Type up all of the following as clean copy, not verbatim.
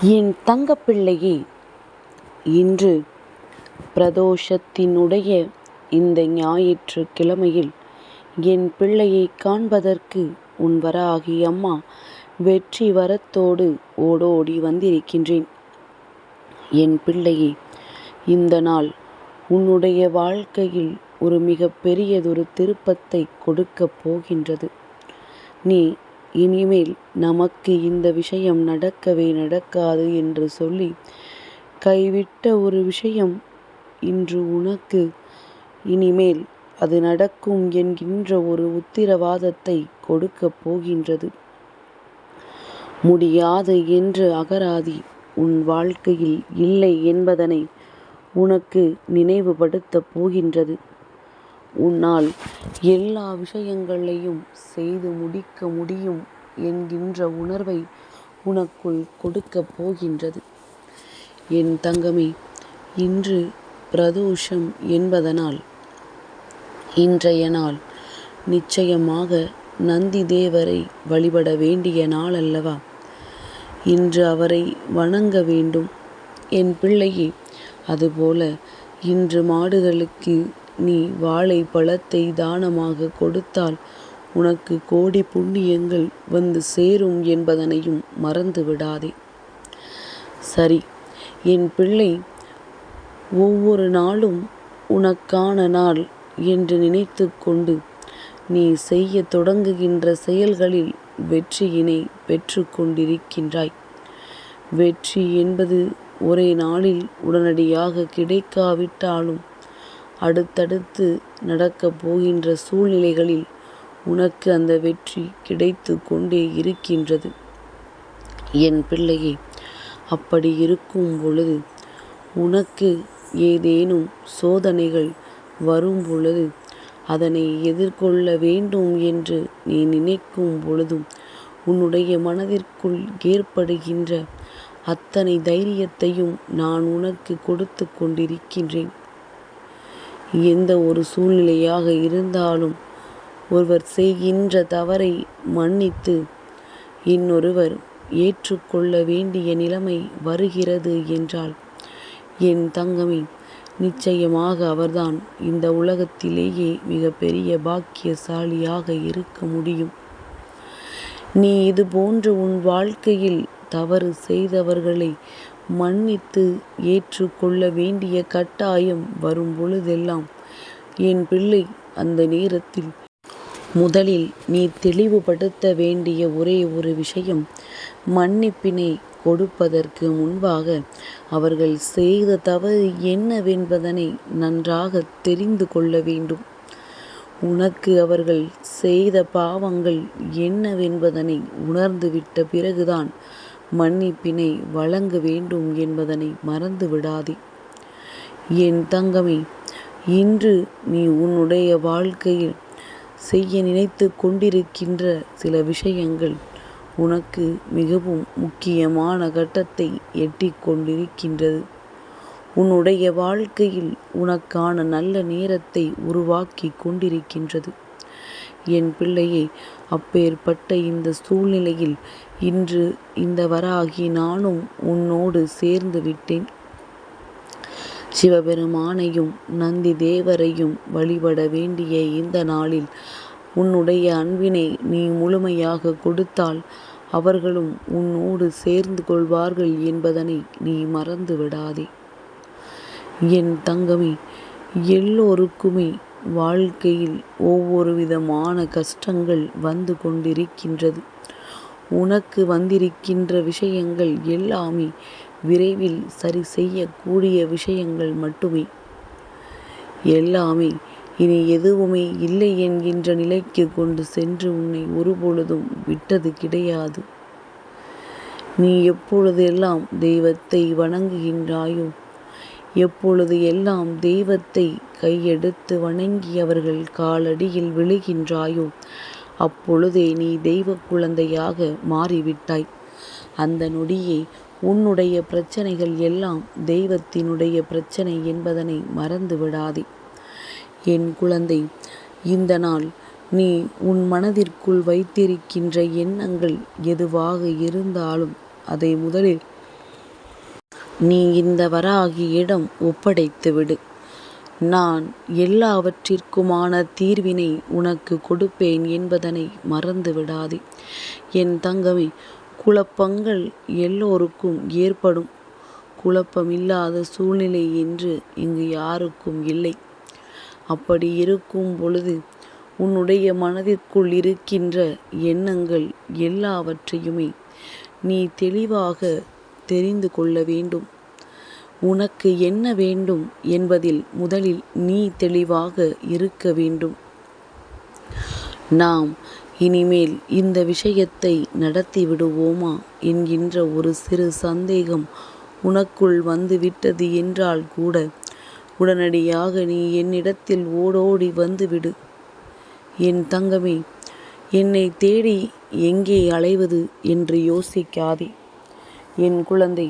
என் தங்கப்பிள்ளையே, இன்று பிரதோஷத்தினுடைய இந்த ஞாயிற்றுக் கிழமையில் என் பிள்ளையைக் காண்பதற்கு உன் வராகி அம்மா வெற்றி வரத்தோடு ஓடோடி வந்திருக்கின்றேன். என் பிள்ளையே, இந்த நாள் உன்னுடைய வாழ்க்கையில் ஒரு மிக பெரியதொரு திருப்பத்தை கொடுக்கப் போகின்றது. நீ இனிமேல் நமக்கு இந்த விஷயம் நடக்கவே நடக்காது என்று சொல்லி கைவிட்ட ஒரு விஷயம் இன்று உனக்கு இனிமேல் அது நடக்கும் என்கின்ற ஒரு உத்திரவாதத்தை கொடுக்கப் போகின்றது. முடியாது என்று அகராதி உன் வாழ்க்கையில் இல்லை என்பதனை உனக்கு நினைவுபடுத்தப் போகின்றது. உன்னால் எல்லா விஷயங்களையும் செய்து முடிக்க முடியும் என்கின்ற உணர்வை உனக்குள் கொடுக்கப் போகின்றது. என் தங்கமே, இன்று பிரதோஷம் என்பதனால் இன்றைய நாள் நிச்சயமாக நந்தி தேவரை வழிபட வேண்டிய நாள் அல்லவா? இன்று அவரை வணங்க வேண்டும் என் பிள்ளையே. அதுபோல இன்று மாடுகளுக்கு நீ வாழைப்பழத்தை தானமாக கொடுத்தால் உனக்கு கோடி புண்ணியங்கள் வந்து சேரும் என்பதனையும் மறந்து விடாதே. சரி என் பிள்ளை, ஒவ்வொரு நாளும் உனக்கான நாள் என்று நினைத்து கொண்டு நீ செய்ய தொடங்குகின்ற செயல்களில் வெற்றியினை பெற்று கொண்டிருக்கின்றாய். வெற்றி என்பது ஒரே நாளில் உடனடியாக கிடைக்காவிட்டாலும் அடுத்தடுத்து நடக்கப் போகின்ற சூழ்நிலைகளில் உனக்கு அந்த வெற்றி கிடைத்து கொண்டே இருக்கின்றது. என் பிள்ளையே, அப்படி இருக்கும் பொழுது உனக்கு ஏதேனும் சோதனைகள் வரும் பொழுது அதனை எதிர்கொள்ள வேண்டும் என்று நீ நினைக்கும் பொழுதும் உன்னுடைய மனதிற்குள் ஏற்படுகின்ற அத்தனை தைரியத்தையும் நான் உனக்கு கொடுத்து கொண்டிருக்கின்றேன். எந்த ஒரு சூழ்நிலையாக இருந்தாலும் ஒருவர் செய்கின்ற தவறை மன்னித்து இன்னொருவர் ஏற்றுக்கொள்ள வேண்டிய நிலைமை வருகிறது என்றால் என் தங்கமே, நிச்சயமாக அவர்தான் இந்த உலகத்திலேயே மிகப்பெரிய பாக்கியசாலியாக இருக்க முடியும். நீ இது போன்று உன் வாழ்க்கையில் தவறு செய்தவர்களை மன்னித்து ஏற்றுக்கொள்ள வேண்டிய கட்டாயம் வரும் பொழுதெல்லாம் என் பிள்ளை, அந்த நேரத்தில் முதலில் நீ தெளிவுபடுத்த வேண்டிய ஒரே ஒரு விஷயம், மன்னிப்பினை கொடுப்பதற்கு முன்பாக அவர்கள் செய்த தவறு என்னவென்பதனை நன்றாக தெரிந்து கொள்ள வேண்டும். உனக்கு அவர்கள் செய்த பாவங்கள் என்னவென்பதனை உணர்ந்துவிட்ட பிறகுதான் மன்னிப்பினை வழங்க வேண்டும் என்பதனை மறந்து விடாதே. என் தங்கமே, இன்று நீ உன்னுடைய வாழ்க்கையில் செய்ய நினைத்து கொண்டிருக்கின்ற சில விஷயங்கள் உனக்கு மிகவும் முக்கியமான கட்டத்தை எட்டி கொண்டிருக்கின்றது. உன்னுடைய வாழ்க்கையில் உனக்கான நல்ல நேரத்தை உருவாக்கி கொண்டிருக்கின்றது. என் பிள்ளையே, அப்பேற்பட்ட இந்த சூழ்நிலையில் இன்று இந்த வராகி நானும் உன்னோடு சேர்ந்து விட்டேன். சிவபெருமானையும் நந்தி தேவரையும் வழிபட வேண்டிய இந்த நாளில் உன்னுடைய அன்பினை நீ முழுமையாக கொடுத்தால் அவர்களும் உன்னோடு சேர்ந்து கொள்வார்கள் என்பதனை நீ மறந்து விடாதே. என் தங்கமே, எல்லோருக்குமே வாழ்க்கையில் ஒவ்வொரு விதமான கஷ்டங்கள் வந்து கொண்டிருக்கின்றது. உனக்கு வந்திருக்கின்ற விஷயங்கள் எல்லாமே விரைவில் சரி செய்யக்கூடிய விஷயங்கள் மட்டுமே. எல்லாமே இனி எதுவுமே இல்லை என்கின்ற நிலைக்கு கொண்டு சென்று உன்னை ஒருபொழுதும் விட்டது கிடையாது. நீ எப்பொழுது எல்லாம் தெய்வத்தை வணங்குகின்றாயோ, எப்பொழுது எல்லாம் தெய்வத்தை கையெடுத்து வணங்கி அவர்கள் காலடியில் விழுகின்றாயோ, அப்பொழுதே நீ தெய்வ குழந்தையாக மாறிவிட்டாய். அந்த நொடியே உன்னுடைய பிரச்சனைகள் எல்லாம் தெய்வத்தினுடைய பிரச்சனை என்பதனை மறந்து விடாதே. என் குழந்தை, இந்த நாள் நீ உன் மனதிற்குள் வைத்திருக்கின்ற எண்ணங்கள் எதுவாக இருந்தாலும் அதை முதலில் நீ இந்த வராகியிடம் ஒப்படைத்துவிடு. நான் எல்லாவற்றிற்குமான தீர்வினை உனக்கு கொடுப்பேன் என்பதனை மறந்து விடாதே. என் தங்கமே, குழப்பங்கள் எல்லோருக்கும் ஏற்படும். குழப்பமில்லாத சூழ்நிலை என்று இங்கு யாருக்கும் இல்லை. அப்படி இருக்கும் பொழுது உன்னுடைய மனதிற்குள் இருக்கின்ற எண்ணங்கள் எல்லாவற்றையுமே நீ தெளிவாக தெரிந்து கொள்ள வேண்டும். உனக்கு என்ன வேண்டும் என்பதில் முதலில் நீ தெளிவாக இருக்க வேண்டும். நாம் இனிமேல் இந்த விஷயத்தை நடத்தி விடுவோமா என்கின்ற ஒரு சிறு சந்தேகம் உனக்குள் வந்துவிட்டது என்றால் கூட உடனடியாக நீ என்னிடத்தில் ஓடோடி வந்துவிடு. என் தங்கமே, என்னை தேடி எங்கே அலைவது என்று யோசிக்காதே. என் குழந்தை,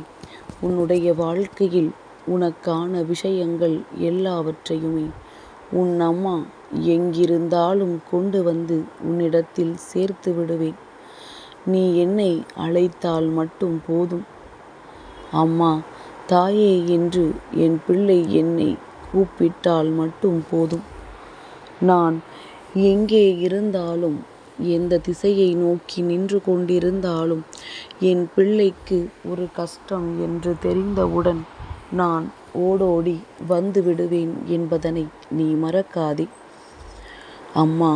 உன்னுடைய வாழ்க்கையில் உனக்கான விஷயங்கள் எல்லாவற்றையுமே உன் அம்மா எங்கிருந்தாலும் கொண்டு வந்து உன்னிடத்தில் சேர்த்து விடுவேன். நீ என்னை அழைத்தால் மட்டும் போதும். அம்மா, தாயே என்று என் பிள்ளை என்னை கூப்பிட்டால் மட்டும் போதும். நான் எங்கே இருந்தாலும், எந்த திசையை நோக்கி நின்று கொண்டிருந்தாலும், என் பிள்ளைக்கு ஒரு கஷ்டம் என்று தெரிந்தவுடன் நான் ஓடோடி வந்து விடுவேன் என்பதனை நீ மறக்காதே. அம்மா,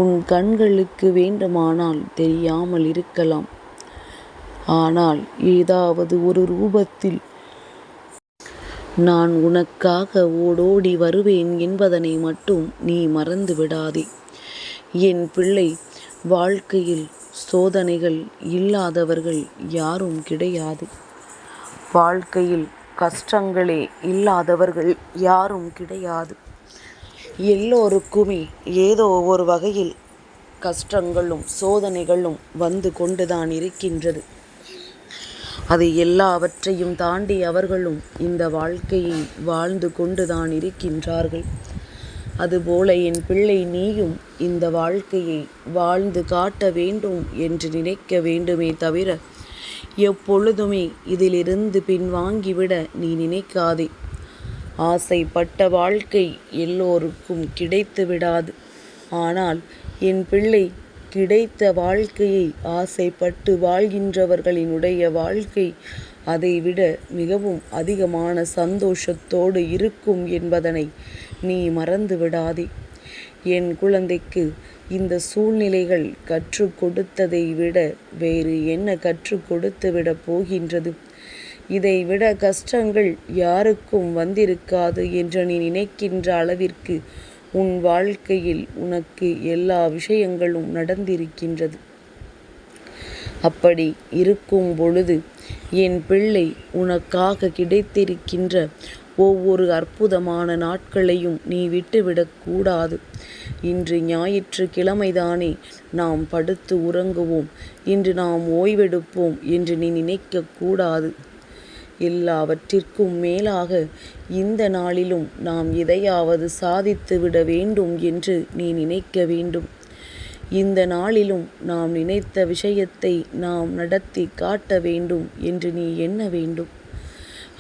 உன் கண்களுக்கு வேண்டுமானால் தெரியாமல் இருக்கலாம். ஆனால் ஏதாவது ஒரு ரூபத்தில் நான் உனக்காக ஓடோடி வருவேன் என்பதனை மட்டும் நீ மறந்து விடாதே. என் பிள்ளை, வாழ்க்கையில் சோதனைகள் இல்லாதவர்கள் யாரும் கிடையாது. வாழ்க்கையில் கஷ்டங்களே இல்லாதவர்கள் யாரும் கிடையாது. எல்லோருக்குமே ஏதோ ஒரு வகையில் கஷ்டங்களும் சோதனைகளும் வந்து கொண்டுதான் இருக்கின்றது. அது எல்லாவற்றையும் தாண்டி அவர்களும் இந்த வாழ்க்கையை வாழ்ந்து கொண்டுதான் இருக்கின்றார்கள். அதுபோல என் பிள்ளை, நீயும் இந்த வாழ்க்கையை வாழ்ந்து காட்ட வேண்டும் என்று நினைக்க வேண்டுமே தவிர எப்பொழுதுமே இதிலிருந்து பின்வாங்கிவிட நீ நினைக்காதே. ஆசைப்பட்ட வாழ்க்கை எல்லோருக்கும் கிடைத்து விடாது. ஆனால் என் பிள்ளை, கிடைத்த வாழ்க்கையை ஆசைப்பட்டு வாழ்கின்றவர்களினுடைய வாழ்க்கை அதைவிட மிகவும் அதிகமான சந்தோஷத்தோடு இருக்கும் என்பதனை நீ மறந்து விடாதே. என் குழந்தைக்கு இந்த சூழ்நிலைகள் கற்றுக் கொடுத்ததை விட வேறு என்ன கற்றுக் கொடுத்து விட போகின்றது? இதைவிட கஷ்டங்கள் யாருக்கும் வந்திருக்காது என்று நீ நினைக்கின்ற அளவிற்கு உன் வாழ்க்கையில் உனக்கு எல்லா விஷயங்களும் நடந்திருக்கின்றது. அப்படி இருக்கும் பொழுது என் பிள்ளை, உனக்காக கிடைத்திருக்கின்ற ஒவ்வொரு அற்புதமான நாட்களையும் நீ விட்டுவிடக்கூடாது. இன்று ஞாயிற்றுக்கிழமைதானே, நாம் படுத்து உறங்குவோம், இன்று நாம் ஓய்வெடுப்போம் என்று நீ நினைக்கக்கூடாது. எல்லாவற்றிற்கும் மேலாக இந்த நாளிலும் நாம் எதையாவது சாதித்து விட வேண்டும் என்று நீ நினைக்க வேண்டும். இந்த நாளிலும் நாம் நினைத்த விஷயத்தை நாம் நடத்தி காட்ட வேண்டும் என்று நீ எண்ண வேண்டும்.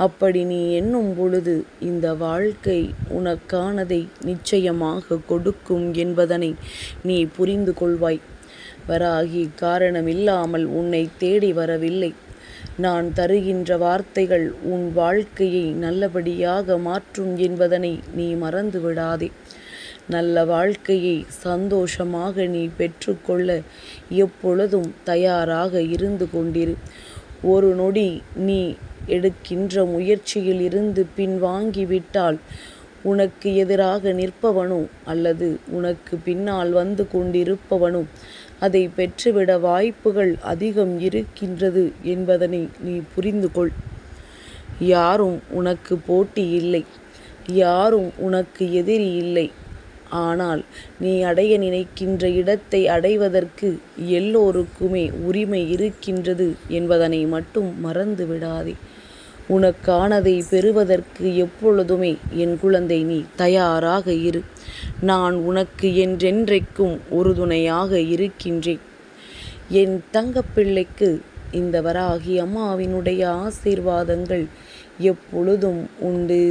அப்படி நீ எண்ணும் பொழுது இந்த வாழ்க்கை உனக்கானதை நிச்சயமாக கொடுக்கும் என்பதனை நீ புரிந்து கொள்வாய். வராகி காரணமில்லாமல் உன்னை தேடி வரவில்லை. நான் தருகின்ற வார்த்தைகள் உன் வாழ்க்கையை நல்லபடியாக மாற்றும் என்பதனை நீ மறந்து விடாதே. நல்ல வாழ்க்கையை சந்தோஷமாக நீ பெற்றுக்கொள்ள எப்பொழுதும் தயாராக இருந்து கொண்டிரு. ஒரு நொடி நீ எடுக்கின்ற முயற்சியில் இருந்து பின்வாங்கிவிட்டால் உனக்கு எதிராக நிற்பவனோ அல்லது உனக்கு பின்னால் வந்து கொண்டிருப்பவனோ அதை பெற்றுவிட வாய்ப்புகள் அதிகம் இருக்கின்றது என்பதனை நீ புரிந்து கொள். யாரும் உனக்கு போட்டி இல்லை, யாரும் உனக்கு எதிரி இல்லை. ஆனால் நீ அடைய நினைக்கின்ற இடத்தை அடைவதற்கு எல்லோருக்குமே உரிமை இருக்கின்றது என்பதனை மட்டும் மறந்து விடாதே. உனக்கானதை பெறுவதற்கு எப்பொழுதுமே என் குழந்தை நீ தயாராக இரு. நான் உனக்கு என்றென்றைக்கும் உறுதுணையாக இருக்கின்றேன். என் தங்கப்பிள்ளைக்கு இந்த வராகி அம்மாவினுடைய ஆசீர்வாதங்கள் எப்பொழுதும் உண்டு.